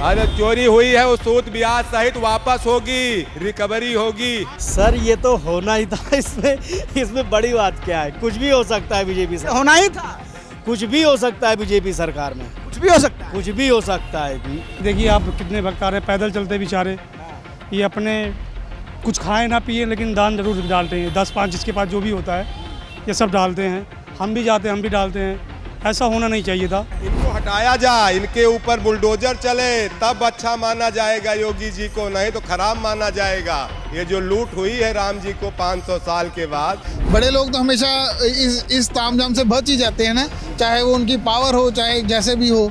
अरे चोरी हुई है वो सूद ब्याज सहित वापस होगी, रिकवरी होगी। सर ये तो होना ही था। इसमें बड़ी बात क्या है? कुछ भी हो सकता है बीजेपी से, होना ही था। कुछ भी हो सकता है बीजेपी सरकार में, कुछ भी हो सकता है। कुछ भी हो सकता है जी। देखिए आप कितने भक्त आ रहे हैं, पैदल चलते बेचारे, ये अपने कुछ खाए ना पिए लेकिन दान जरूर डालते हैं। 10-5 जिसके पास जो भी होता है ये सब डालते हैं। हम भी जाते हैं, हम भी डालते हैं। ऐसा होना नहीं चाहिए था। इनको हटाया जाए, इनके ऊपर बुलडोजर चले तब अच्छा माना जाएगा योगी जी को, नहीं तो खराब माना जाएगा। ये जो लूट हुई है राम जी को 500 साल के बाद। बड़े लोग तो हमेशा इस तामझाम से बच ही जाते हैं ना, चाहे वो उनकी पावर हो चाहे जैसे भी हो,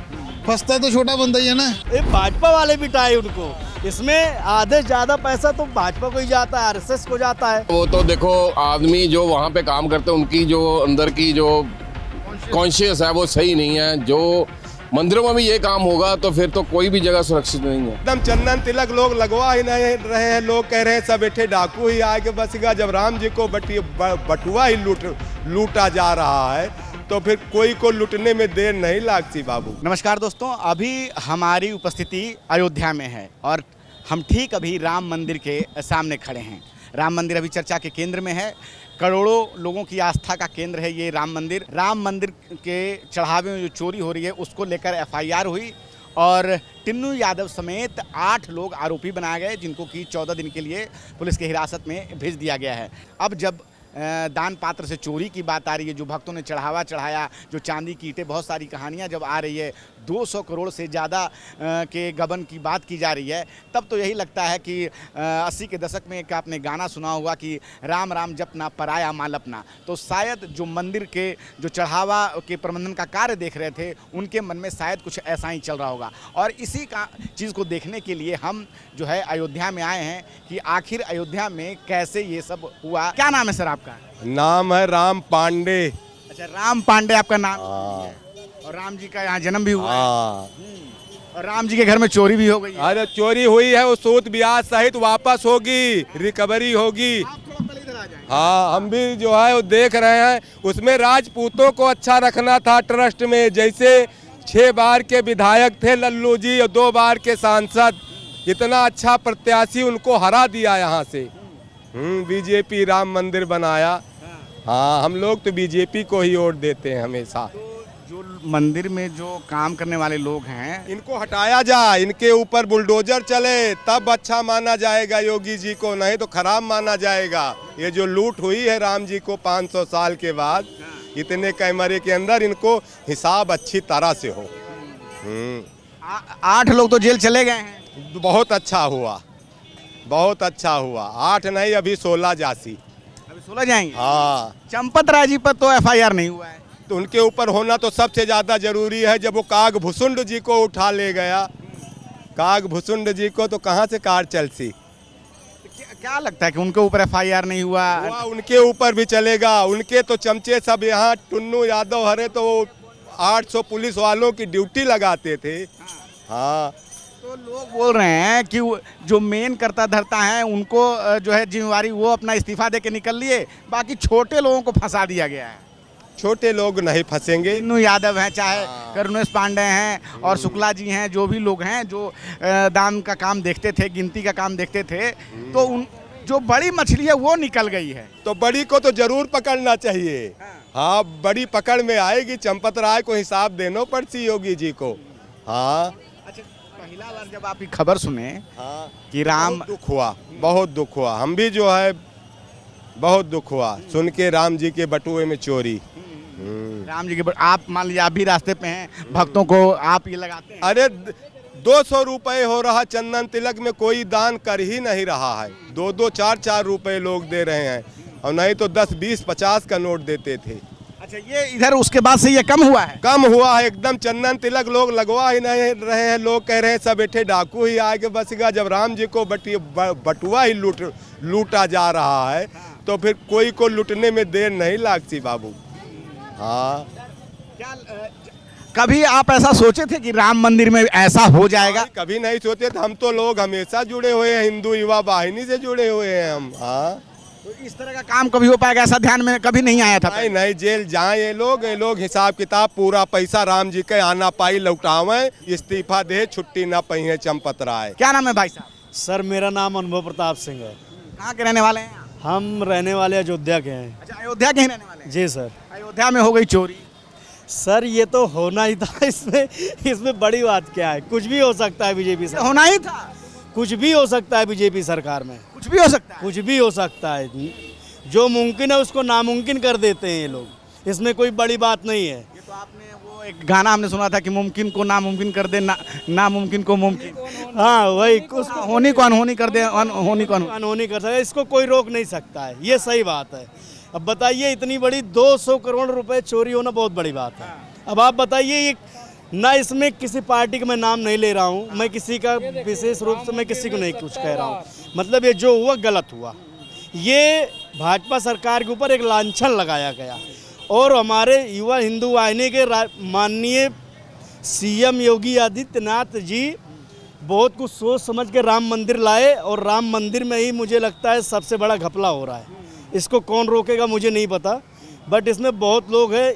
फंसता तो छोटा बंदा ही है ना। ये भाजपा वाले बिटाए उनको, इसमें आधे ज्यादा पैसा तो भाजपा को ही जाता है, आरएसएस को जाता है। वो तो देखो आदमी जो वहाँ पे काम करते हैं उनकी जो अंदर की जो कॉन्शियस है वो सही नहीं है। जो मंदिरों में भी ये काम होगा तो फिर तो कोई भी जगह सुरक्षित नहीं है। एकदम चंदन तिलक लोग लगवा ही नहीं रहे हैं। लोग कह रहे हैं सब बैठे डाकू ही आके बसेगा। जब राम जी को बटुआ ही लूटा जा रहा है तो फिर कोई को लूटने में देर नहीं लगती बाबू। नमस्कार दोस्तों, अभी हमारी उपस्थिति अयोध्या में है और हम ठीक अभी राम मंदिर के सामने खड़े हैं। राम मंदिर अभी चर्चा के केंद्र में है। करोड़ों लोगों की आस्था का केंद्र है ये राम मंदिर। राम मंदिर के चढ़ावे में जो चोरी हो रही है उसको लेकर एफआईआर हुई और टिन्नू यादव समेत 8 लोग आरोपी बनाए गए, जिनको कि 14 दिन के लिए पुलिस की हिरासत में भेज दिया गया है। अब जब दान पात्र से चोरी की बात आ रही है, जो भक्तों ने चढ़ावा चढ़ाया, जो चांदी की ईंटें, बहुत सारी कहानियां जब आ रही है, 200 करोड़ से ज़्यादा के गबन की बात की जा रही है, तब तो यही लगता है कि 80 के दशक में एक आपने गाना सुना होगा कि राम राम जपना पराया माल अपना। तो शायद जो मंदिर के जो चढ़ावा के प्रबंधन का कार्य देख रहे थे उनके मन में शायद कुछ ऐसा ही चल रहा होगा। और इसी का चीज़ को देखने के लिए हम जो है अयोध्या में आए हैं कि आखिर अयोध्या में कैसे ये सब हुआ। क्या नाम है सर आपका? नाम है राम पांडे। अच्छा, राम पांडे आपका नाम है। और राम जी का यहाँ जन्म भी हुआ है। और राम जी के घर में चोरी भी हो गई है। अरे चोरी हुई है वो सूद ब्याज सहित वापस होगी, रिकवरी होगी। आप थोड़ा पहले इधर आ जाएं। हाँ, हम भी जो है वो देख रहे हैं। उसमें राजपूतों को अच्छा रखना था ट्रस्ट में। जैसे 6 बार के विधायक थे लल्लू जी और 2 बार के सांसद, इतना अच्छा प्रत्याशी उनको हरा दिया यहाँ से। बीजेपी राम मंदिर बनाया। हाँ, हम लोग तो बीजेपी को ही वोट देते हैं हमेशा। तो जो मंदिर में जो काम करने वाले लोग हैं, इनको हटाया जाए, इनके ऊपर बुलडोजर चले तब अच्छा माना जाएगा योगी जी को, नहीं तो खराब माना जाएगा। ये जो लूट हुई है राम जी को 500 साल के बाद, इतने कैमरे के अंदर इनको हिसाब अच्छी तरह से हो। 8 लोग तो जेल चले गए हैं। बहुत अच्छा हुआ, बहुत अच्छा हुआ। 8 नहीं, अभी 16 जासी। अभी 16 जाएंगे। हाँ, चंपत राय जी पर तो एफआईआर नहीं हुआ है। तो उनके ऊपर होना तो सबसे ज़्यादा जरूरी है। जब वो काग भुसुंड जी को उठा ले गया, काग भुसुंड जी को, तो कहाँ से कार चलती। क्या लगता है कि उनके ऊपर एफआईआर नहीं हुआ? उनके ऊपर भी चलेगा। उनके तो चमचे सब यहाँ टुन्नू यादव हरे तो 800 पुलिस वालों की ड्यूटी लगाते थे। हाँ, तो लोग बोल रहे हैं कि जो मेन करता धरता है उनको जो है जिम्मेवारी वो अपना इस्तीफा दे के निकल लिए, बाकी छोटे लोगों को फंसा दिया गया है। छोटे लोग नहीं फंसेंगे। टिन्नू यादव हैं, चाहे करुणेश पांडे हैं और शुक्ला जी हैं, जो भी लोग हैं जो दान का काम देखते थे, गिनती का काम देखते थे, तो उन जो बड़ी मछली है वो निकल गई है। तो बड़ी को तो जरूर पकड़ना चाहिए। हाँ, बड़ी पकड़ में आएगी। चंपत राय को हिसाब देना पड़ती योगी जी को। हाँ, अच्छा, पहला बार जब आप ये खबर सुने हाँ, कि राम, बहुत दुख हुआ, बहुत दुख हुआ। हम भी जो है बहुत दुख हुआ सुन के राम जी के बटुए में चोरी। राम जी के आप मान लीजिए आप भी रास्ते पे हैं, भक्तों को आप ये लगाते हैं। अरे 200 रुपये हो रहा चंदन तिलक में, कोई दान कर ही नहीं रहा है। 2-2, 4-4 रुपये लोग दे रहे हैं, और नहीं तो 10, 20, 50 का नोट देते थे। अच्छा, ये इधर उसके बाद से ये कम हुआ है? कम हुआ है एकदम। चंदन तिलक लोग लगवा ही नहीं रहे हैं। लोग कह रहे हैं सब बैठे डाकू ही आके बसेगा। जब राम जी को बटुआ ही लूटा जा रहा है तो फिर कोई को लूटने में देर नहीं लगती बाबू। हाँ, क्या कभी आप ऐसा सोचे थे कि राम मंदिर में ऐसा हो जाएगा? कभी नहीं सोचे थे। हम तो लोग हमेशा जुड़े हुए हैं, हिंदू युवा वाहिनी से जुड़े हुए हैं हम। हाँ, तो इस तरह का काम कभी हो पाएगा ऐसा ध्यान में कभी नहीं आया था नहीं नहीं, जेल जाए ये लोग हिसाब किताब पूरा पैसा राम जी के आना पाई लौटावे, इस्तीफा दे, छुट्टी ना पई है चंपत राय। क्या नाम है भाई साहब? सर मेरा नाम अनुभव प्रताप सिंह है। कहाँ के रहने वाले हैं आप? हम रहने वाले अयोध्या के हैं। अच्छा, अयोध्या के ही रहने वाले हैं। जी सर। अयोध्या में हो गई चोरी। सर ये तो होना ही था, इसमें बड़ी बात क्या है? कुछ भी हो सकता है बीजेपी ये सरकार, होना ही था। कुछ भी हो सकता है बीजेपी सरकार में, कुछ भी हो सकता है। कुछ भी हो सकता है। जो मुमकिन है उसको नामुमकिन कर देते हैं ये लोग, इसमें कोई बड़ी बात नहीं है। ये तो आपने वो एक गाना हमने सुना था कि मुमकिन को नामुमकिन कर दे, नामुमकिन को मुमकिन। हाँ वही, उसको होनी को अनहोनी कर दे, अनहोनी को अनहोनी कर सकता है, इसको कोई रोक नहीं सकता है, ये सही बात है। अब बताइए इतनी बड़ी 200 करोड़ रुपए चोरी होना बहुत बड़ी बात है। अब आप बताइए, ना इसमें किसी पार्टी का मैं नाम नहीं ले रहा हूँ, मैं किसी का विशेष रूप से मैं किसी को नहीं कुछ कह रहा हूँ, मतलब ये जो हुआ गलत हुआ। ये भाजपा सरकार के ऊपर एक लांछन लगाया गया और हमारे युवा हिंदू वाहिनी के माननीय सीएम योगी आदित्यनाथ जी बहुत कुछ सोच समझ के राम मंदिर लाए और राम मंदिर में ही मुझे लगता है सबसे बड़ा घपला हो रहा है। इसको कौन रोकेगा मुझे नहीं पता, बट इसमें बहुत लोग हैं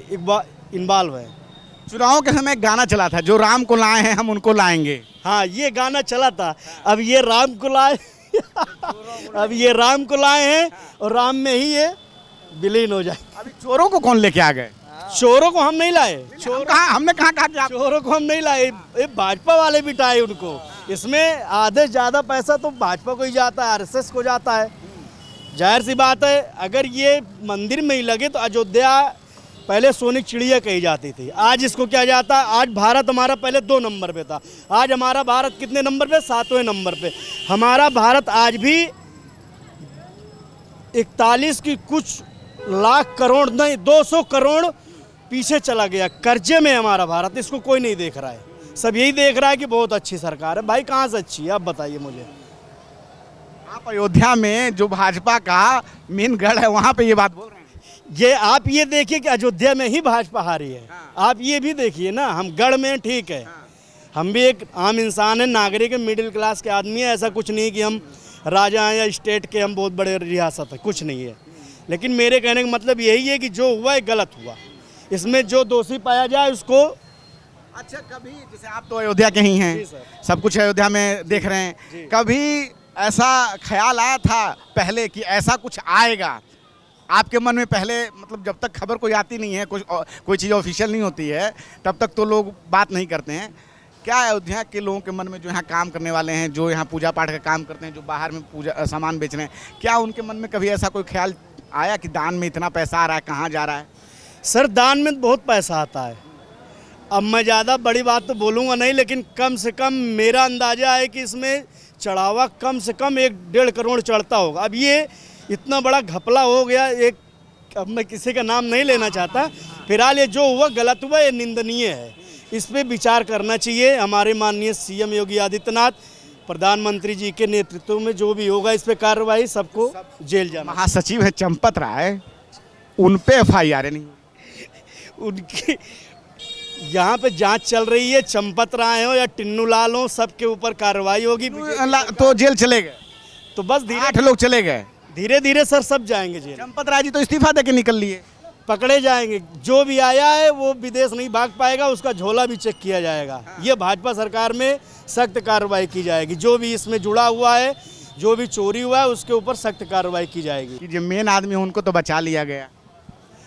इन्वॉल्व है। चुनाव के समय गाना चला था, जो राम को लाए हैं हम उनको लाएंगे। हाँ ये गाना चला था। अब ये राम को लाए अब ये राम को लाए हैं और राम में ही ये विलीन हो जाए। अभी चोरों को कौन लेके आ गए? चोरों को हम नहीं लाए, हमने कहा कि आप चोरों को हम नहीं लाए, ये भाजपा वाले बिठाए उनको। इसमें आधे ज़्यादा पैसा तो भाजपा को ही जाता है, आरएसएस को जाता है। जाहिर सी बात है, अगर ये मंदिर में ही लगे तो अयोध्या पहले सोने की चिड़िया कही जाती थी, आज इसको क्या जाता है? आज भारत हमारा पहले 2 नंबर पे था, आज हमारा भारत कितने नंबर पे? 7वें नंबर पे। हमारा भारत आज भी 41 की कुछ लाख करोड़ नहीं 200 करोड़ पीछे चला गया, कर्जे में हमारा भारत। इसको कोई नहीं देख रहा है, सब यही देख रहा है कि बहुत अच्छी सरकार है। भाई कहाँ से अच्छी है आप बताइए मुझे। आप अयोध्या में जो भाजपा का मेन गढ़ है वहां पे ये बात बोल रहे हैं। ये आप ये देखिए कि अयोध्या में ही भाजपा हारी है। आप ये भी देखिए ना, हम गढ़ में ठीक है, हम भी एक आम इंसान है, नागरिक है, मिडिल क्लास के आदमी है। ऐसा कुछ नहीं कि हम राजा हैं या स्टेट के हम बहुत बड़े रियासत है, कुछ नहीं है। लेकिन मेरे कहने का मतलब यही है कि जो हुआ है गलत हुआ, इसमें जो दोषी पाया जाए उसको। अच्छा, कभी जैसे आप तो अयोध्या के ही हैं, सब कुछ अयोध्या में देख रहे हैं, कभी ऐसा ख्याल आया था पहले कि ऐसा कुछ आएगा आपके मन में? पहले मतलब जब तक खबर कोई आती नहीं है, कोई चीज़ ऑफिशियल नहीं होती है, तब तक तो लोग बात नहीं करते हैं। क्या अयोध्या के लोगों के मन में, जो यहाँ काम करने वाले हैं, जो यहाँ पूजा पाठ का काम करते हैं, जो बाहर में पूजा सामान बेच रहे हैं, क्या उनके मन में कभी ऐसा कोई ख्याल आया कि दान में इतना पैसा आ रहा है, कहाँ जा रहा है? सर दान में बहुत पैसा आता है। अब मैं ज़्यादा बड़ी बात तो बोलूँगा नहीं, लेकिन कम से कम मेरा अंदाज़ा है कि इसमें चढ़ावा कम से कम 1-1.5 करोड़ चढ़ता होगा। अब ये इतना बड़ा घपला हो गया, एक अब मैं किसी का नाम नहीं लेना चाहता, फिलहाल ये जो हुआ गलत हुआ, ये निंदनीय है। इस पर विचार करना चाहिए हमारे माननीय सीएम योगी आदित्यनाथ, प्रधानमंत्री जी के नेतृत्व में जो भी होगा इस पर कार्रवाई, सबको जेल जाना। महासचिव है चंपत राय, उन पे FIR नहीं, उनकी यहाँ पे जांच चल रही है, चंपत राय हो या टिन्नू लाल हो, सबके ऊपर कार्रवाई होगी। तो जेल चले गए, तो बस 8 लोग चले गए। धीरे धीरे सर सब जाएंगे जेल। चंपत राय जी तो इस्तीफा देके निकल लिए, पकड़े जाएंगे। जो भी आया है वो विदेश नहीं भाग पाएगा, उसका झोला भी चेक किया जाएगा। ये भाजपा सरकार में सख्त कार्रवाई की जाएगी। जो भी इसमें जुड़ा हुआ है, जो भी चोरी हुआ है, उसके ऊपर सख्त कार्रवाई की जाएगी। कि जो मेन आदमी है उनको तो बचा लिया गया।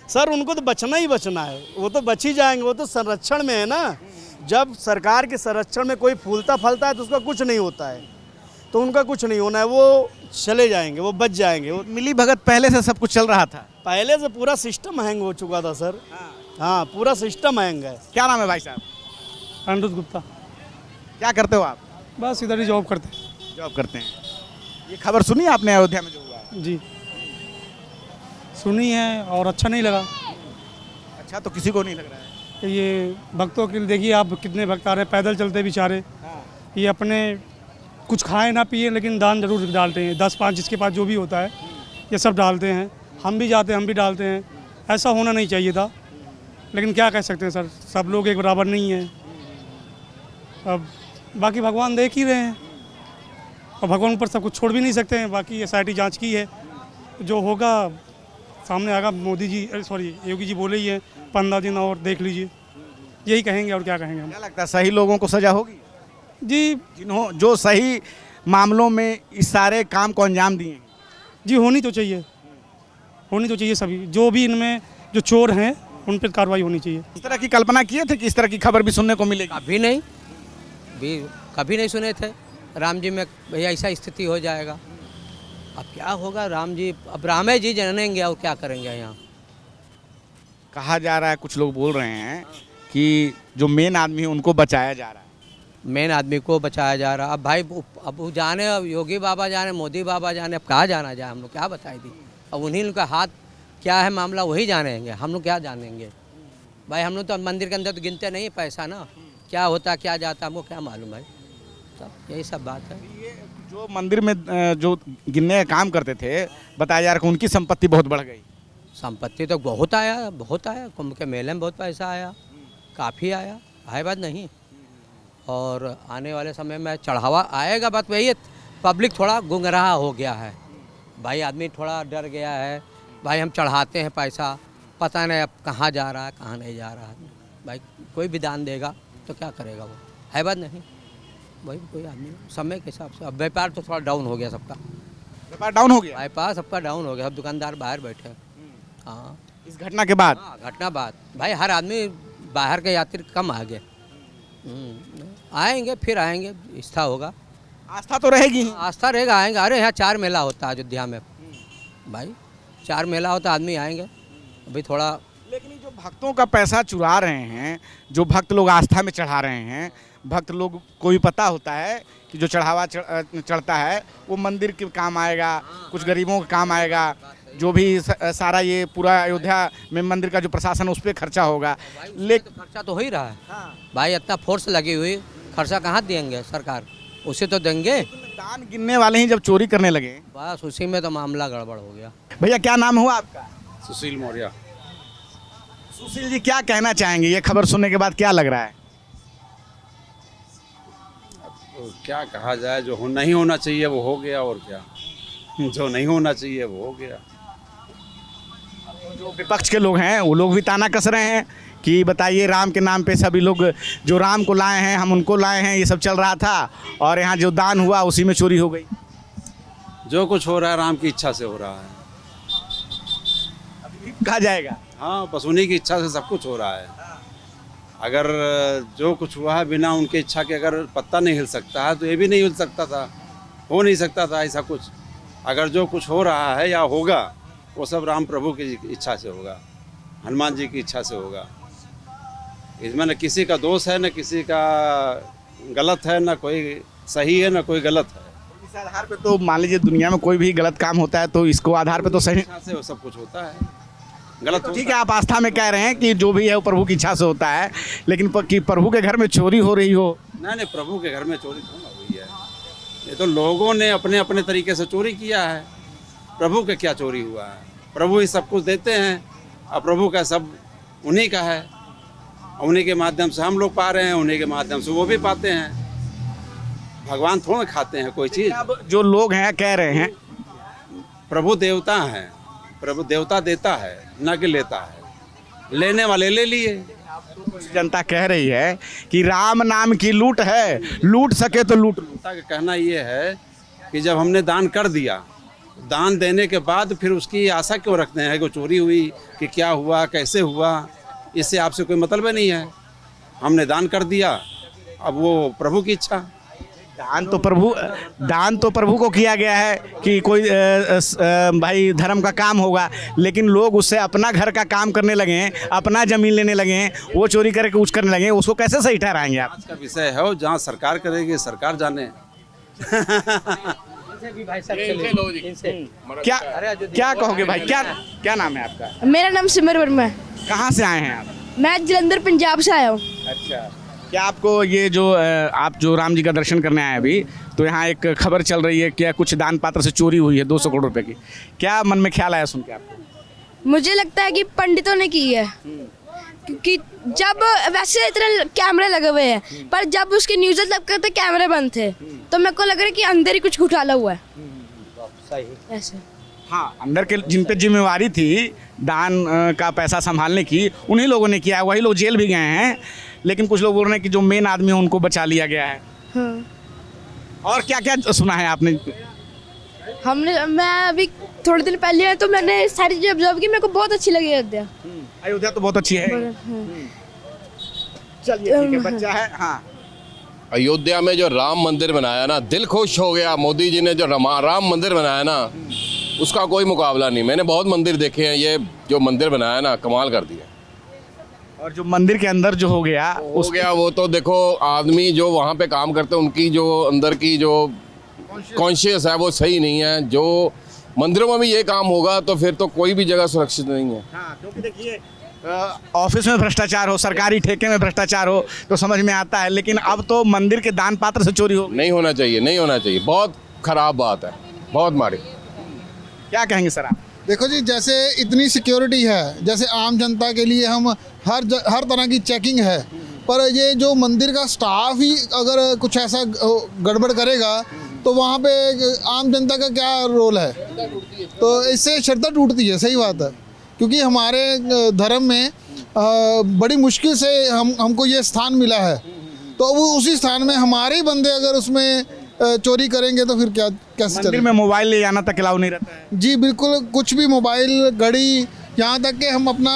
सर उनको तो बचना ही बचना है, वो तो बच ही जाएंगे, वो तो संरक्षण में है ना। जब सरकार के संरक्षण में कोई फूलता फलता है तो उसका कुछ नहीं होता है, तो उनका कुछ नहीं होना है, वो चले जाएंगे, वो बच जाएंगे। वो मिली भगत पहले से सब कुछ चल रहा था, पहले से पूरा सिस्टम हैंग हो चुका था सर। हाँ पूरा सिस्टम हैंग है। क्या नाम है भाई साहब? अनिरुद्ध गुप्ता। क्या करते हो आप? बस इधर ही जॉब करते हैं। जॉब करते हैं। ये खबर सुनी आपने अयोध्या में जो हुआ है? जी सुनी है और अच्छा नहीं लगा। अच्छा, तो किसी को नहीं लग रहा है? ये भक्तों के लिए देखिए आप, कितने भक्त आ रहे हैं पैदल चलते बेचारे। ये अपने कुछ खाए ना पिए लेकिन दान जरूर डालते हैं, 10-5 जिसके पास जो भी होता है ये सब डालते हैं। हम भी जाते हैं, हम भी डालते हैं। ऐसा होना नहीं चाहिए था, लेकिन क्या कह सकते हैं सर, सब लोग एक बराबर नहीं हैं। अब बाकी भगवान देख ही रहे हैं और भगवान पर सब कुछ छोड़ भी नहीं सकते हैं। बाकी SIT जांच की है, जो होगा सामने आएगा। मोदी जी सॉरी योगी जी बोले ही है 15 दिन और देख लीजिए, यही कहेंगे और क्या कहेंगे हम। क्या लगता है सही लोगों को सजा होगी? जी जो सही मामलों में इस सारे काम को अंजाम दिए हैं? जी होनी तो चाहिए सभी, जो भी इनमें जो चोर हैं उन पर कार्रवाई होनी चाहिए। इस तरह की कल्पना किए थे कि इस तरह की खबर भी सुनने को मिलेगी? कभी नहीं सुने थे राम जी में भैया ऐसा स्थिति हो जाएगा। अब क्या होगा, राम जी अब रामे जी जानेंगे और क्या करेंगे। यहाँ कहा जा रहा है, कुछ लोग बोल रहे हैं कि जो मेन आदमी है उनको बचाया जा रहा है। मेन आदमी को बचाया जा रहा। अब भाई अब वो जाने, अब योगी बाबा जाने, मोदी बाबा जाने, अब कहाँ जाना जाए, हम लोग क्या बताई दी। अब उन्हीं लोग का हाथ क्या है मामला वही जानेंगे, हम लोग क्या जानेंगे भाई। हम लोग तो मंदिर के अंदर तो गिनते नहीं पैसा ना, क्या होता क्या जाता हमको क्या मालूम भाई। सब यही सब बात है। जो मंदिर में जो गिनने का काम करते थे, बताया जा रहा है कि उनकी संपत्ति बहुत बढ़ गई। संपत्ति तो बहुत आया कुंभ के मेले में बहुत पैसा आया, काफ़ी आया, है बात नहीं। और आने वाले समय में चढ़ावा आएगा, बात वही है। पब्लिक थोड़ा गुंगराह हो गया है भाई, आदमी थोड़ा डर गया है भाई। हम चढ़ाते हैं पैसा, पता नहीं अब कहाँ जा रहा है कहाँ नहीं जा रहा है भाई। कोई भी दान देगा तो क्या करेगा वो, है बात नहीं भाई। कोई आदमी समय के हिसाब से अब व्यापार तो थोड़ा डाउन हो गया सबका। व्यापार डाउन हो गया? व्यापार सबका डाउन हो गया, सब दुकानदार बाहर बैठे। हाँ, इस घटना के बाद? हाँ, घटना बाद भाई हर आदमी बाहर के यात्री कम आ गए। आएंगे फिर आएंगे, आस्था होगा। आस्था तो रहेगी ही। आस्था रहेगा, आएंगे। अरे यहाँ 4 मेला होता है अयोध्या में भाई, 4 मेला होता, आदमी आएंगे। अभी थोड़ा लेकिन जो भक्तों का पैसा चुरा रहे हैं, जो भक्त लोग आस्था में चढ़ा रहे हैं, भक्त लोग को भी पता होता है कि जो चढ़ावा चढ़ता है वो मंदिर के काम आएगा, कुछ गरीबों का काम आएगा। जो भी सारा ये पूरा अयोध्या में मंदिर का जो प्रशासन उस पर खर्चा होगा, लेकिन खर्चा तो हो ही रहा है भाई। इतना फोर्स लगी हुई, खर्चा कहाँ देंगे सरकार, उसे तो देंगे। दान गिनने वाले ही जब चोरी करने लगे, बस उसी में तो मामला गड़बड़ हो गया। भैया क्या नाम हुआ आपका? सुशील मौर्य। सुशील जी क्या कहना चाहेंगे, ये खबर सुनने के बाद क्या लग रहा है? तो क्या कहा जाए, जो नहीं होना चाहिए वो हो गया, और क्या जो नहीं होना चाहिए वो हो गया। जो विपक्ष के लोग हैं वो लोग भी ताना कस रहे हैं कि बताइए राम के नाम पे सभी लोग जो राम को लाए हैं हम उनको लाए हैं, ये सब चल रहा था और यहाँ जो दान हुआ उसी में चोरी हो गई। जो कुछ हो रहा है राम की इच्छा से हो रहा है। कहा जाएगा हाँ, बस उन्हीं की इच्छा से सब कुछ हो रहा है। अगर जो कुछ हुआ है बिना उनके इच्छा के अगर पत्ता नहीं हिल सकता है तो ये भी नहीं हिल सकता था, हो नहीं सकता था ऐसा कुछ। अगर जो कुछ हो रहा है या होगा वो सब राम प्रभु की इच्छा से होगा, हनुमान जी की इच्छा से होगा। इसमें न किसी का दोष है, न किसी का गलत है, न कोई सही है, न कोई गलत है। इस आधार पे तो मान लीजिए दुनिया में कोई भी गलत काम होता है तो इसको आधार पे तो सही इच्छा से वो सब कुछ होता है। गलत तो ठीक है, आप आस्था में कह रहे हैं कि जो भी है वो प्रभु की इच्छा से होता है, लेकिन कि प्रभु के घर में चोरी हो रही हो? नहीं, प्रभु के घर में चोरी थोड़ा ना हुई है। ये तो लोगों ने अपने अपने तरीके से चोरी किया है। प्रभु के क्या चोरी हुआ है? प्रभु ही सब कुछ देते हैं और प्रभु का सब उन्हीं का है। उन्हीं के माध्यम से हम लोग पा रहे हैं, उन्हीं के माध्यम से वो भी पाते हैं। भगवान थोड़ा खाते हैं कोई चीज़। अब जो लोग हैं कह रहे हैं प्रभु देवता हैं, प्रभु देवता देता है ना कि लेता है। लेने वाले ले लिए। कुछ जनता कह रही है कि राम नाम की लूट है, लूट सके तो लूट लो। जनता का कहना ये है कि जब हमने दान कर दिया, दान देने के बाद फिर उसकी आशा क्यों रखते हैं कि चोरी हुई कि क्या हुआ कैसे हुआ, इससे आपसे कोई मतलब नहीं है। हमने दान कर दिया, अब वो प्रभु की इच्छा। दान तो प्रभु को किया गया है कि कोई भाई धर्म का काम होगा, लेकिन लोग उससे अपना घर का काम करने लगे हैं, अपना जमीन लेने लगे हैं, वो चोरी करके कुछ करने लगे हैं। उसको कैसे सही ठहराएंगे आप? आज का विषय है जहाँ सरकार करेगी, सरकार जाने। क्या कहोगे भाई, क्या नाम है आपका? मेरा नाम सिमर वर्मा है। कहाँ से आए हैं आप? मैं जलंधर पंजाब से आया हूँ। अच्छा, क्या आपको ये जो आप जो राम जी का दर्शन करने आए अभी, तो यहाँ एक खबर चल रही है कि कुछ दान पात्र से चोरी हुई है 200 करोड़ रुपए की, क्या मन में ख्याल आया सुन के आपको? मुझे लगता है कि पंडितों ने की है, क्योंकि जब वैसे इतने कैमरे लगे हुए हैं पर जब उसके न्यूज़ लगते थे कैमरे बंद थे, तो मेरे को लग रहा है कि अंदर ही कुछ घोटाला हुआ है। सही ऐसे हाँ, अंदर के जिन पे जिम्मेवारी थी दान का पैसा संभालने की, उन्हीं लोगों ने किया है। वही लोग जेल भी गए हैं, लेकिन कुछ लोग बोल रहे हैं कि जो मेन आदमी है उनको बचा लिया गया है। हाँ। और क्या क्या सुना है आपने? मैं अभी थोड़े दिन पहले आया तो मैंने सारी चीज़ें ऑब्जर्व की, मेरे को बहुत अच्छी लगी अयोध्या। अयोध्या तो बहुत अच्छी है। चलिए ठीक है, बच्चा है। हाँ, अयोध्या में जो राम मंदिर बनाया ना, दिल खुश हो गया। मोदी जी ने जो राम मंदिर बनाया ना, उसका कोई मुकाबला नहीं। मैंने बहुत मंदिर देखे हैं, ये जो मंदिर बनाया ना, कमाल कर दिया। और जो मंदिर के अंदर जो हो गया वो तो देखो, आदमी जो वहाँ पे काम करते हैं उनकी जो अंदर की जो कॉन्शियस है वो सही नहीं है। जो मंदिरों में भी ये काम होगा तो फिर तो कोई भी जगह सुरक्षित नहीं है। हाँ, क्योंकि देखिए ऑफिस में भ्रष्टाचार हो, सरकारी ठेके में भ्रष्टाचार हो तो समझ में आता है, लेकिन अब तो मंदिर के दान पात्र से चोरी हो। नहीं होना चाहिए, नहीं होना चाहिए। बहुत खराब बात है, बहुत माड़ी। क्या कहेंगे सर आप? देखो जी, जैसे इतनी सिक्योरिटी है, जैसे आम जनता के लिए हम हर तरह की चेकिंग है, पर ये जो मंदिर का स्टाफ ही अगर कुछ ऐसा गड़बड़ करेगा तो वहाँ पे आम जनता का क्या रोल है? तो इससे श्रद्धा टूटती है। सही बात है, क्योंकि हमारे धर्म में बड़ी मुश्किल से हमको ये स्थान मिला है, तो वो उसी स्थान में हमारे ही बंदे अगर उसमें चोरी करेंगे तो फिर क्या कैसे मंदिर चलेगा? में मोबाइल ले जाना तक अलाउ नहीं रहता है। जी बिल्कुल, कुछ भी मोबाइल, घड़ी, यहाँ तक कि हम अपना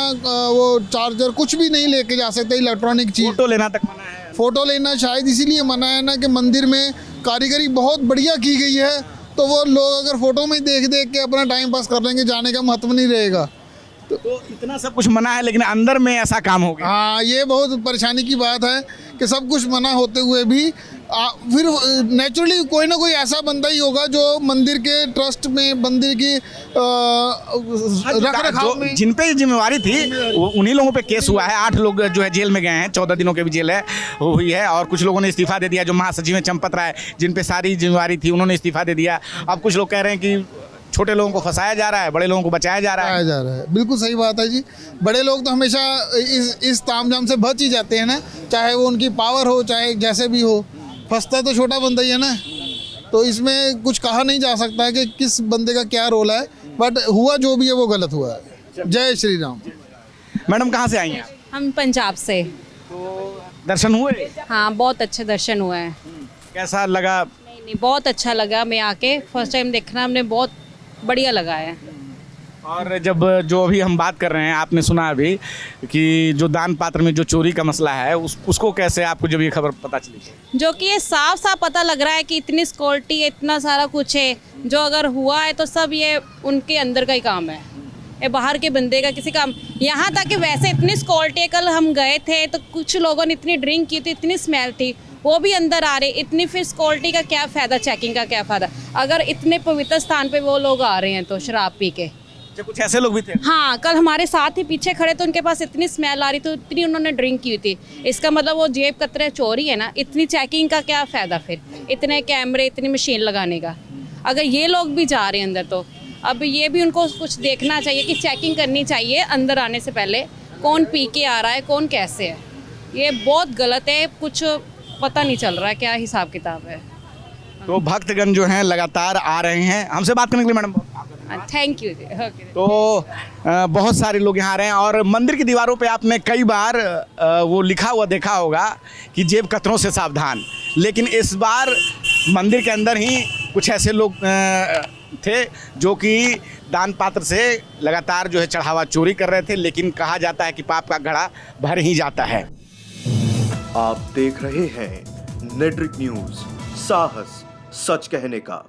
वो चार्जर कुछ भी नहीं लेके जा सकते, इलेक्ट्रॉनिक चीज़। फोटो लेना तक मना है। फ़ोटो लेना शायद इसीलिए मना है ना कि मंदिर में कारीगरी बहुत बढ़िया की गई है, तो वो लोग अगर फ़ोटो में देख के अपना टाइम पास कर लेंगे, जाने का महत्व नहीं रहेगा। तो इतना सब कुछ मना है, लेकिन अंदर में ऐसा काम हो गया। हाँ, ये बहुत परेशानी की बात है कि सब कुछ मना होते हुए भी फिर नेचुरली कोई ना कोई ऐसा बंदा ही होगा जो मंदिर के ट्रस्ट में, मंदिर की रख रखाव में, जिन पे जिम्मेवारी थी उन्हीं लोगों पे केस हुआ है। 8 लोग जो है जेल में गए हैं, 14 दिनों की भी जेल है हुई है, और कुछ लोगों ने इस्तीफा दे दिया। जो महासचिव हैं चंपत राय, जिन पे सारी जिम्मेवारी थी, उन्होंने इस्तीफा दे दिया। अब कुछ लोग कह रहे हैं कि छोटे लोगों को फंसाया जा रहा है, बड़े लोगों को बचाया जा रहा है। बिल्कुल सही बात है जी। बड़े लोग तो हमेशा इस तामझाम से बच ही जाते हैं ना, चाहे वो उनकी पावर हो, चाहे जैसे भी हो। फंसता तो छोटा बंदा ही है ना, तो इसमें कुछ कहा नहीं जा सकता है कि किस बंदे का क्या रोल है, बट हुआ जो भी है वो गलत हुआ है। जय श्री राम। मैडम कहाँ से आई हैं आप? हम पंजाब से। तो दर्शन हुए? हाँ, बहुत अच्छे दर्शन हुए हैं। कैसा लगा? नहीं, बहुत अच्छा लगा। मैं आके फर्स्ट टाइम देखना, हमने बहुत बढ़िया लगा है। और जब जो अभी हम बात कर रहे हैं, आपने सुना अभी कि जो दान पात्र में जो चोरी का मसला है, उसको कैसे आपको जब ये खबर पता चली? जो कि ये साफ साफ पता लग रहा है कि इतनी सिक्योरिटी है, इतना सारा कुछ है, जो अगर हुआ है तो सब ये उनके अंदर का ही काम है, ये बाहर के बंदे का किसी काम। यहाँ तक कि वैसे इतनी सिक्योरिटी, कल हम गए थे तो कुछ लोगों ने इतनी ड्रिंक की थी, इतनी स्मेल थी, वो भी अंदर आ रहे। इतनी फिर सिक्योरिटी का क्या फ़ायदा, चेकिंग का क्या फ़ायदा, अगर इतने पवित्र स्थान पे वो लोग आ रहे हैं तो शराब पी के। कुछ ऐसे लोग भी थे? हाँ, कल हमारे साथ ही पीछे खड़े तो उनके पास इतनी स्मेल आ रही थी, इतनी उन्होंने ड्रिंक की थी। इसका मतलब वो जेब कतरे चोरी है ना। इतनी चेकिंग का क्या फ़ायदा फिर, इतने कैमरे, इतनी मशीन लगाने का। अगर ये लोग भी जा रहे हैं अंदर तो अब ये भी उनको कुछ देखना चाहिए कि चेकिंग करनी चाहिए अंदर आने से पहले, कौन पी के आ रहा है, कौन कैसे है। ये बहुत गलत है, कुछ पता नहीं चल रहा है क्या हिसाब किताब है। तो भक्तगण जो हैं लगातार आ रहे हैं। हमसे बात करने के लिए मैडम थैंक यू। तो बहुत सारे लोग यहाँ आ रहे हैं, और मंदिर की दीवारों पे आपने कई बार वो लिखा हुआ देखा होगा कि जेब कतरों से सावधान, लेकिन इस बार मंदिर के अंदर ही कुछ ऐसे लोग थे जो कि दान पात्र से लगातार जो है चढ़ावा चोरी कर रहे थे, लेकिन कहा जाता है कि पाप का घड़ा भर ही जाता है। आप देख रहे हैं नेटरिक न्यूज, साहस सच कहने का।